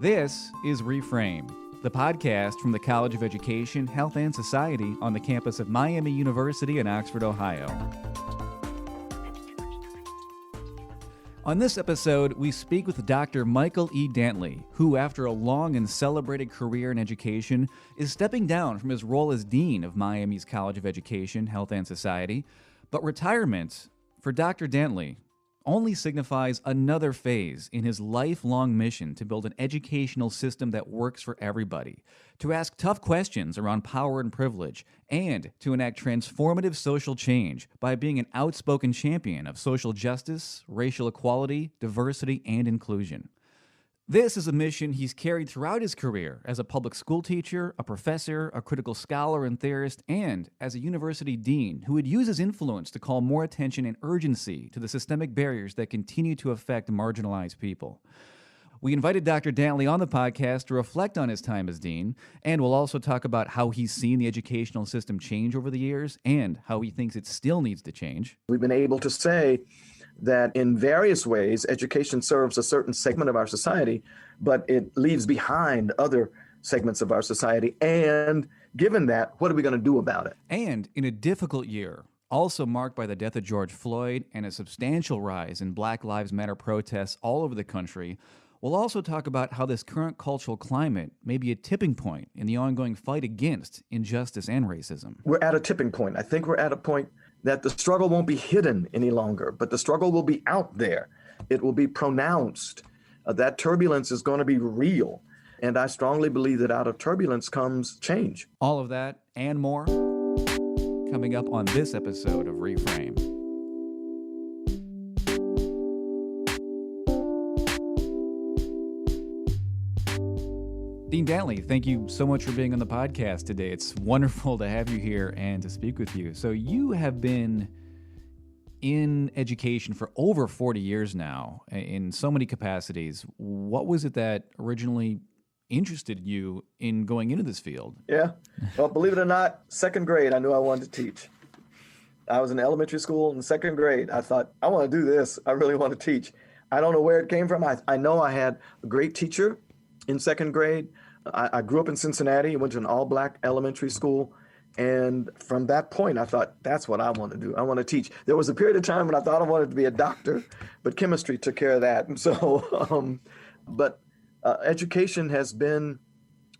This is Reframe, the podcast from the College of Education, Health, and Society on the campus of Miami University in Oxford, Ohio. On this episode, we speak with Dr. Michael E. Dantley, who, after a long and celebrated career in education, is stepping down from his role as Dean of Miami's College of Education, Health, and Society. But retirement, for Dr. Dantley, only signifies another phase in his lifelong mission to build an educational system that works for everybody, to ask tough questions around power and privilege, and to enact transformative social change by being an outspoken champion of social justice, racial equality, diversity, and inclusion. This is a mission he's carried throughout his career as a public school teacher, a professor, a critical scholar and theorist, and as a university dean who would use his influence to call more attention and urgency to the systemic barriers that continue to affect marginalized people. We invited Dr. Dantley on the podcast to reflect on his time as dean, and we'll also talk about how he's seen the educational system change over the years and how he thinks it still needs to change. We've been able to say that in various ways, education serves a certain segment of our society, but it leaves behind other segments of our society. And given that, what are we going to do about it? And in a difficult year, also marked by the death of George Floyd and a substantial rise in Black Lives Matter protests all over the country, we'll also talk about how this current cultural climate may be a tipping point in the ongoing fight against injustice and racism. We're at a tipping point. I think we're at a point that the struggle won't be hidden any longer, but the struggle will be out there. It will be pronounced. That turbulence is going to be real. And I strongly believe that out of turbulence comes change. All of that and more coming up on this episode of Reframe. Dean Dantley, thank you so much for being on the podcast today. It's wonderful to have you here and to speak with you. So you have been in education for over 40 years now in so many capacities. What was it that originally interested you in going into this field? Yeah, well, believe it or not, second grade, I knew I wanted to teach. I was in elementary school in second grade. I thought, I want to do this. I really want to teach. I don't know where it came from. I know I had a great teacher in second grade. I grew up in Cincinnati, went to an all-black elementary school. And from that point, I thought, that's what I want to do. I want to teach. There was a period of time when I thought I wanted to be a doctor, but chemistry took care of that. And so, education has been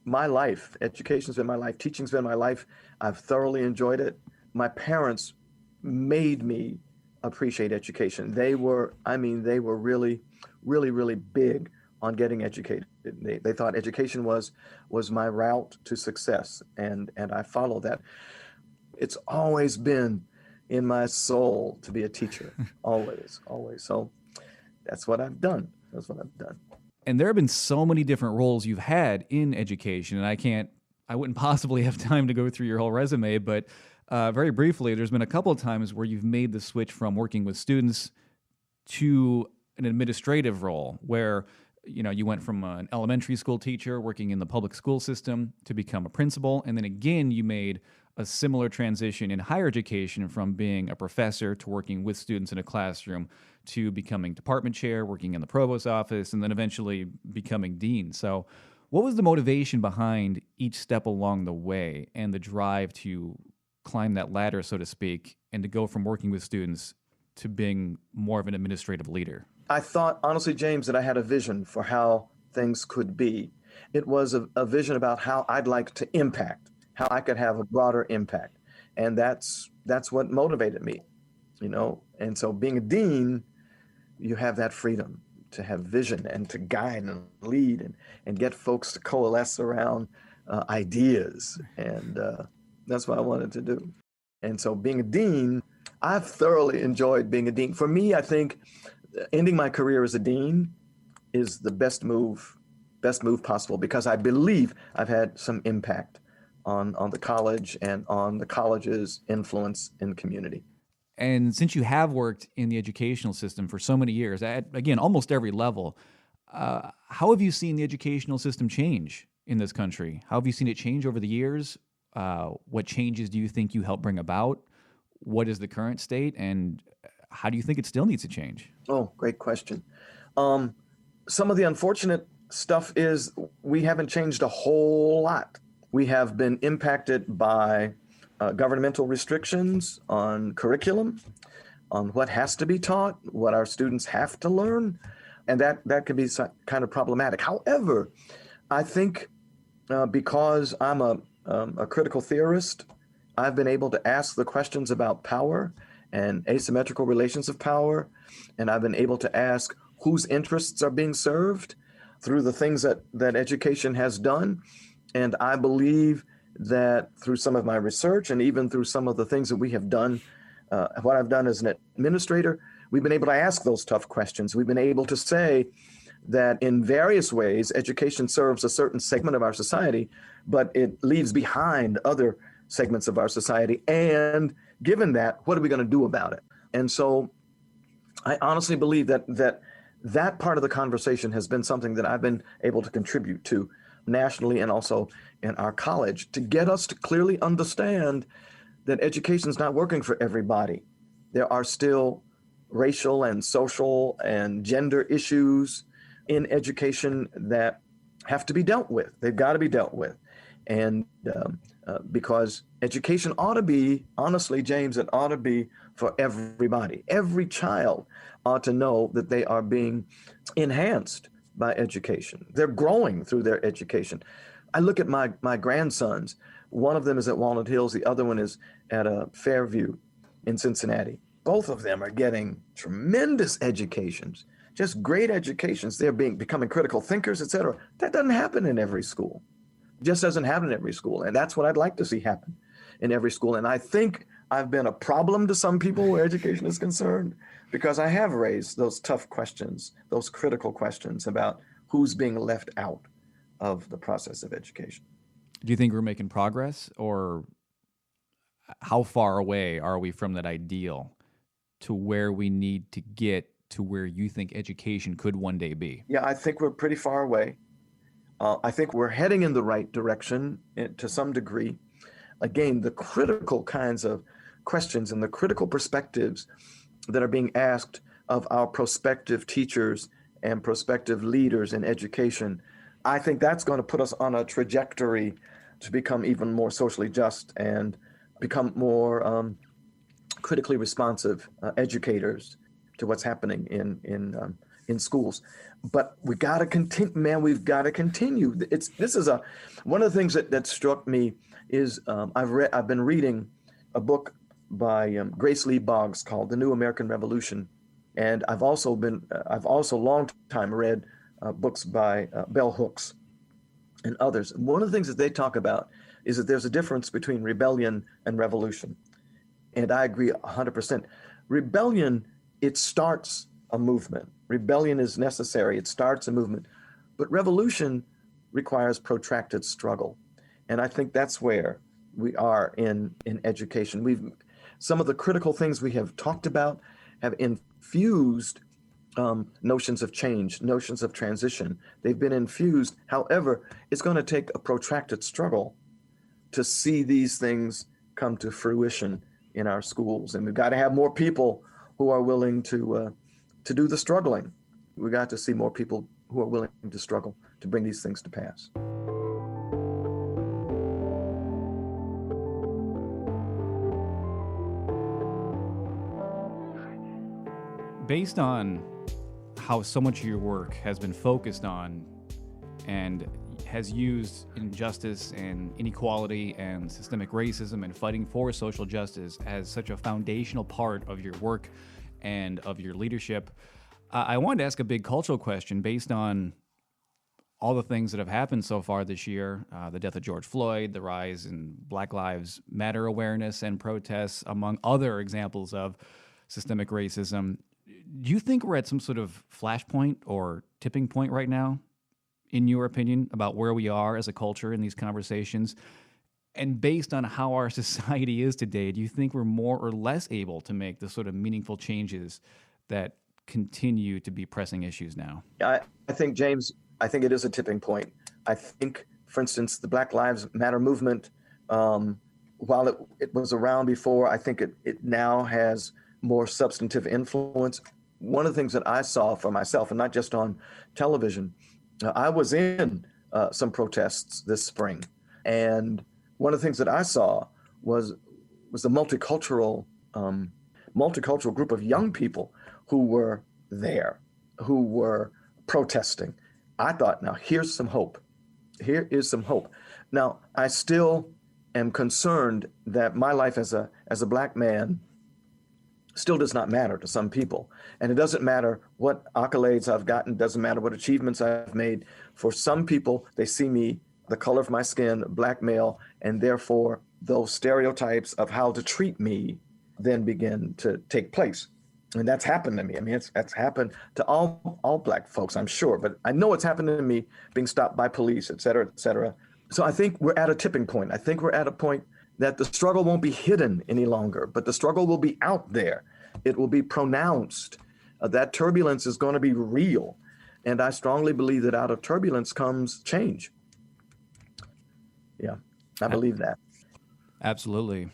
my life. Education's been my life. Teaching's been my life. I've thoroughly enjoyed it. My parents made me appreciate education. They were really, really, really big on getting educated. They thought education was my route to success, and I followed that. It's always been in my soul to be a teacher, always. So that's what I've done. And there have been so many different roles you've had in education, and I wouldn't possibly have time to go through your whole resume, but very briefly, there's been a couple of times where you've made the switch from working with students to an administrative role where you went from an elementary school teacher working in the public school system to become a principal. And then again, you made a similar transition in higher education from being a professor to working with students in a classroom to becoming department chair, working in the provost's office, and then eventually becoming dean. So what was the motivation behind each step along the way and the drive to climb that ladder, so to speak, and to go from working with students to being more of an administrative leader? I thought, honestly, James, that I had a vision for how things could be. It was a vision about how I'd like to impact, how I could have a broader impact. And that's what motivated me, And so being a dean, you have that freedom to have vision and to guide and lead and get folks to coalesce around ideas. And that's what I wanted to do. And so being a dean, I've thoroughly enjoyed being a dean. For me, I think ending my career as a dean is the best move possible, because I believe I've had some impact on the college and on the college's influence in the community. And since you have worked in the educational system for so many years, at, again, almost every level, how have you seen the educational system change in this country? How have you seen it change over the years? What changes do you think you helped bring about? What is the current state? And how do you think it still needs to change? Oh, great question. Some of the unfortunate stuff is we haven't changed a whole lot. We have been impacted by governmental restrictions on curriculum, on what has to be taught, what our students have to learn, and that can be kind of problematic. However, I think because I'm a critical theorist, I've been able to ask the questions about power and asymmetrical relations of power, and I've been able to ask whose interests are being served through the things that education has done. And I believe that through some of my research and even through some of the things that we have done, what I've done as an administrator, we've been able to ask those tough questions. We've been able to say that in various ways, education serves a certain segment of our society, but it leaves behind other segments of our society. And given that, what are we going to do about it? And so I honestly believe that part of the conversation has been something that I've been able to contribute to nationally and also in our college to get us to clearly understand that education is not working for everybody. There are still racial and social and gender issues in education that have to be dealt with. They've got to be dealt with. And because education ought to be, honestly, James, it ought to be for everybody. Every child ought to know that they are being enhanced by education. They're growing through their education. I look at my grandsons. One of them is at Walnut Hills. The other one is at Fairview in Cincinnati. Both of them are getting tremendous educations, just great educations. They're becoming critical thinkers, et cetera. That doesn't happen in every school. It just doesn't happen in every school. And that's what I'd like to see happen in every school. And I think I've been a problem to some people where education is concerned because I have raised those tough questions, those critical questions about who's being left out of the process of education. Do you think we're making progress, or how far away are we from that ideal to where we need to get to where you think education could one day be? Yeah, I think we're pretty far away. I think we're heading in the right direction to some degree. Again, the critical kinds of questions and the critical perspectives that are being asked of our prospective teachers and prospective leaders in education, I think that's going to put us on a trajectory to become even more socially just and become more critically responsive educators to what's happening in schools. But we got to continue, man. We've got to continue. One of the things that struck me is I've been reading a book by Grace Lee Boggs called The New American Revolution, and I've also long time read books by Bell Hooks and others. And one of the things that they talk about is that there's a difference between rebellion and revolution, and I agree 100%. Rebellion, it starts a movement. Rebellion is necessary. It starts a movement. But revolution requires protracted struggle. And I think that's where we are in education. Some of the critical things we have talked about have infused notions of change, notions of transition. They've been infused. However, it's going to take a protracted struggle to see these things come to fruition in our schools. And we've got to have more people who are willing to do the struggling. We got to see more people who are willing to struggle to bring these things to pass. Based on how so much of your work has been focused on and has used injustice and inequality and systemic racism and fighting for social justice as such a foundational part of your work and of your leadership, I wanted to ask a big cultural question based on all the things that have happened so far this year, the death of George Floyd, the rise in Black Lives Matter awareness and protests, among other examples of systemic racism. Do you think we're at some sort of flashpoint or tipping point right now, in your opinion, about where we are as a culture in these conversations? And based on how our society is today, do you think we're more or less able to make the sort of meaningful changes that continue to be pressing issues now? I think, James, it is a tipping point. I think, for instance, the Black Lives Matter movement, while it was around before, I think it now has more substantive influence. One of the things that I saw for myself, and not just on television, I was in some protests this spring, and one of the things that I saw was a um, multicultural group of young people who were there, who were protesting. I thought, now here's some hope. Here is some hope. Now I still am concerned that my life as a black man still does not matter to some people. And it doesn't matter what accolades I've gotten, doesn't matter what achievements I've made. For some people, they see me, the color of my skin, black male, and therefore those stereotypes of how to treat me then begin to take place. And that's happened to me. I mean, it's happened to all black folks, I'm sure, but I know it's happened to me, being stopped by police, et cetera, et cetera. So I think we're at a tipping point. I think we're at a point that the struggle won't be hidden any longer, but the struggle will be out there. It will be pronounced. That turbulence is going to be real. And I strongly believe that out of turbulence comes change. Yeah, I believe that. Absolutely.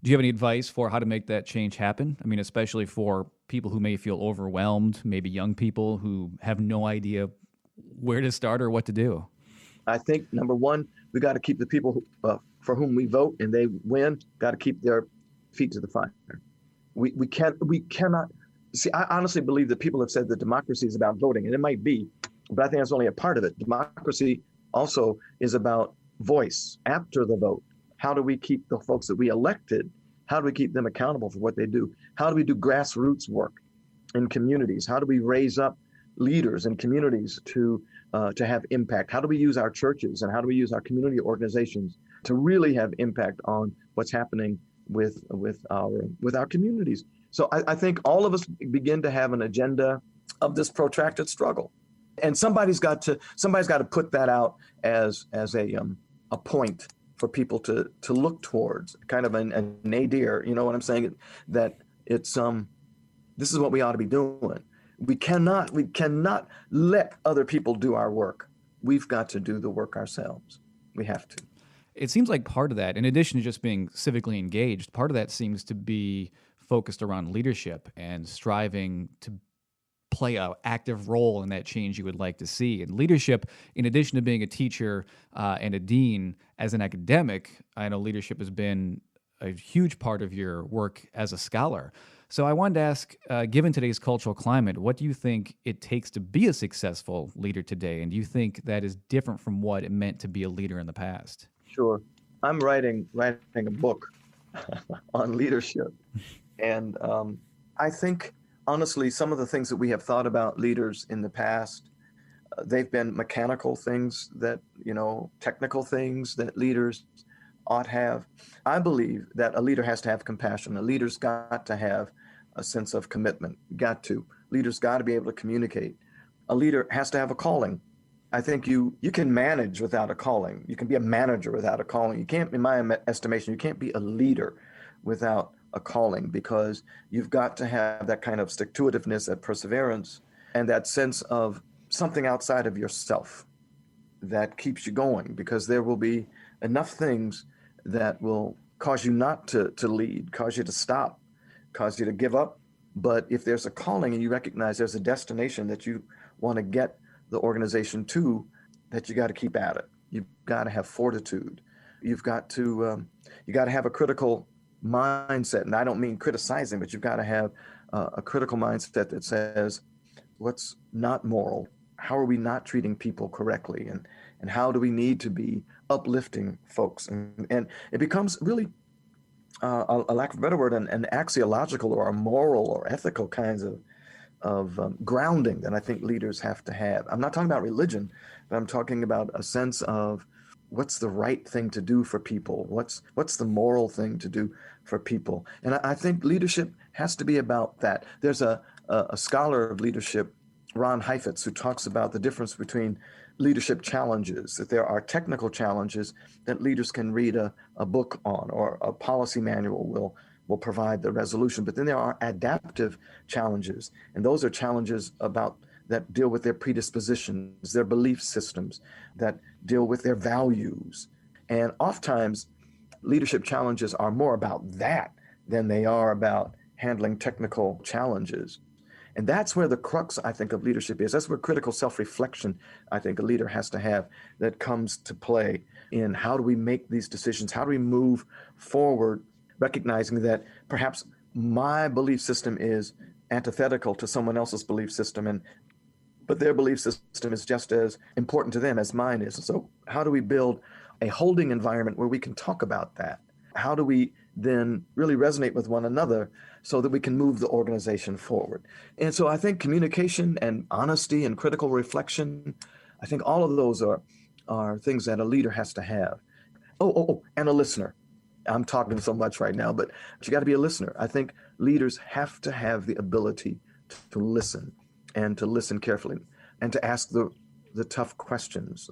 Do you have any advice for how to make that change happen? I mean, especially for people who may feel overwhelmed, maybe young people who have no idea where to start or what to do. I think, number one, we got to keep the people for whom we vote and they win, got to keep their feet to the fire. We cannot see. I honestly believe that people have said that democracy is about voting, and it might be, but I think that's only a part of it. Democracy also is about voice after the vote. How do we keep the folks that we elected? How do we keep them accountable for what they do? How do we do grassroots work in communities? How do we raise up leaders in communities to have impact? How do we use our churches and how do we use our community organizations to really have impact on what's happening with our communities? So I think all of us begin to have an agenda of this protracted struggle, and somebody's got to put that out as a point for people to look towards, kind of a nadir. You know what I'm saying? That it's this is what we ought to be doing. We cannot let other people do our work. We've got to do the work ourselves. We have to. It seems like part of that, in addition to just being civically engaged, part of that seems to be focused around leadership and striving to play an active role in that change you would like to see. And leadership, in addition to being a teacher and a dean, as an academic, I know leadership has been a huge part of your work as a scholar. So I wanted to ask, given today's cultural climate, what do you think it takes to be a successful leader today? And do you think that is different from what it meant to be a leader in the past? Sure. I'm writing a book on leadership. And I think, honestly, some of the things that we have thought about leaders in the past, they've been mechanical things that, technical things that leaders ought have. I believe that a leader has to have compassion. A leader's got to have a sense of commitment. Leaders got to be able to communicate. A leader has to have a calling. I think you can manage without a calling. You can be a manager without a calling. You can't, in my estimation, you can't be a leader without a calling, because you've got to have that kind of stick-to-itiveness, that perseverance, and that sense of something outside of yourself that keeps you going, because there will be enough things that will cause you not to lead, cause you to stop, cause you to give up. But if there's a calling and you recognize there's a destination that you want to get the organization to, that you got to keep at it. You've got to have fortitude. You've got to have a critical mindset. And I don't mean criticizing, but you've got to have a critical mindset that says, what's not moral? How are we not treating people correctly? And how do we need to be uplifting folks? And it becomes really, a lack of a better word, an axiological or a moral or ethical kinds of grounding that I think leaders have to have. I'm not talking about religion, but I'm talking about a sense of what's the right thing to do for people? What's the moral thing to do for people? And I think leadership has to be about that. There's a scholar of leadership, Ron Heifetz, who talks about the difference between leadership challenges, that there are technical challenges that leaders can read a book on, or a policy manual will provide the resolution. But then there are adaptive challenges, and those are challenges that deal with their predispositions, their belief systems, that deal with their values. And oftentimes, leadership challenges are more about that than they are about handling technical challenges. And that's where the crux, I think, of leadership is. That's where critical self-reflection, I think, a leader has to have, that comes to play in how do we make these decisions? How do we move forward, recognizing that perhaps my belief system is antithetical to someone else's belief system, but their belief system is just as important to them as mine is. So how do we build a holding environment where we can talk about that? How do we then really resonate with one another so that we can move the organization forward? And so I think communication and honesty and critical reflection, I think all of those are things that a leader has to have. And a listener. I'm talking so much right now, but you got to be a listener. I think leaders have to have the ability to listen, and to listen carefully, and to ask the tough questions.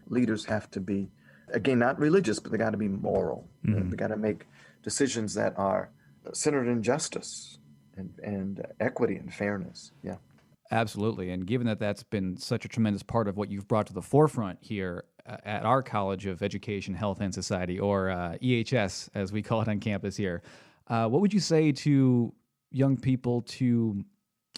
Leaders have to be, again, not religious, but they got to be moral. They got to make decisions that are centered in justice and equity and fairness. Yeah. Absolutely. And given that that's been such a tremendous part of what you've brought to the forefront here at our College of Education, Health, and Society, or EHS, as we call it on campus here, what would you say to young people to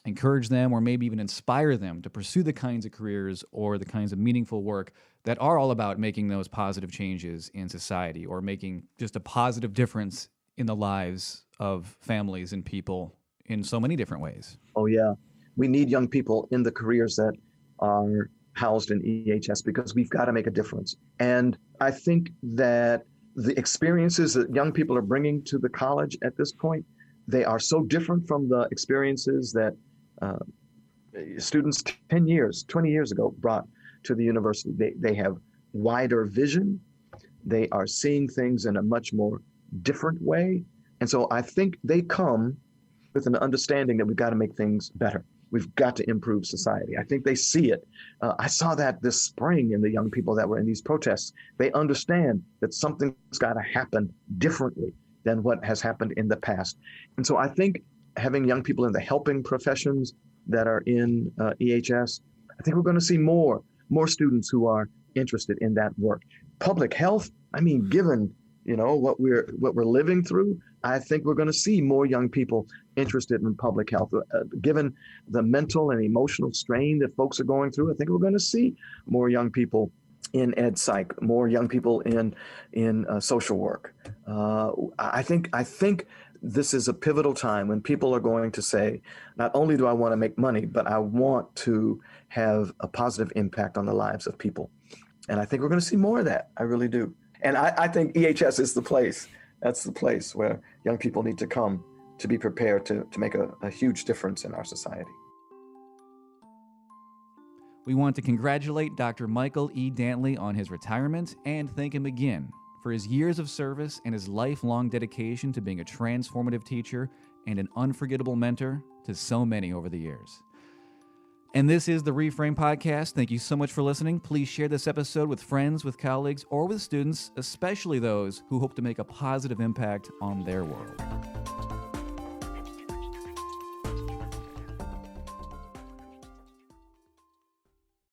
encourage them, or maybe even inspire them to pursue the kinds of careers or the kinds of meaningful work that are all about making those positive changes in society, or making just a positive difference in the lives of families and people in so many different ways? Oh, yeah. We need young people in the careers that are housed in EHS, because we've got to make a difference. And I think that the experiences that young people are bringing to the college at this point, they are so different from the experiences that students 10 years, 20 years ago brought to the university. They have wider vision. They are seeing things in a much more different way. And so I think they come with an understanding that we've got to make things better. We've got to improve society. I think they see it. I saw that this spring in the young people that were in these protests. They understand that something's got to happen differently than what has happened in the past. And so I think having young people in the helping professions that are in EHS, I think we're going to see more students who are interested in that work. Public health, I mean, given what we're living through, I think we're going to see more young people interested in public health. Given the mental and emotional strain that folks are going through, I think we're going to see more young people in ed psych, more young people in social work. I think this is a pivotal time when people are going to say, not only do I want to make money, but I want to have a positive impact on the lives of people. And I think we're going to see more of that. I really do. And I think EHS is the place. That's the place where young people need to come to be prepared to make a huge difference in our society. We want to congratulate Dr. Michael E. Dantley on his retirement and thank him again for his years of service and his lifelong dedication to being a transformative teacher and an unforgettable mentor to so many over the years. And this is the Reframe Podcast. Thank you so much for listening. Please share this episode with friends, with colleagues, or with students, especially those who hope to make a positive impact on their world.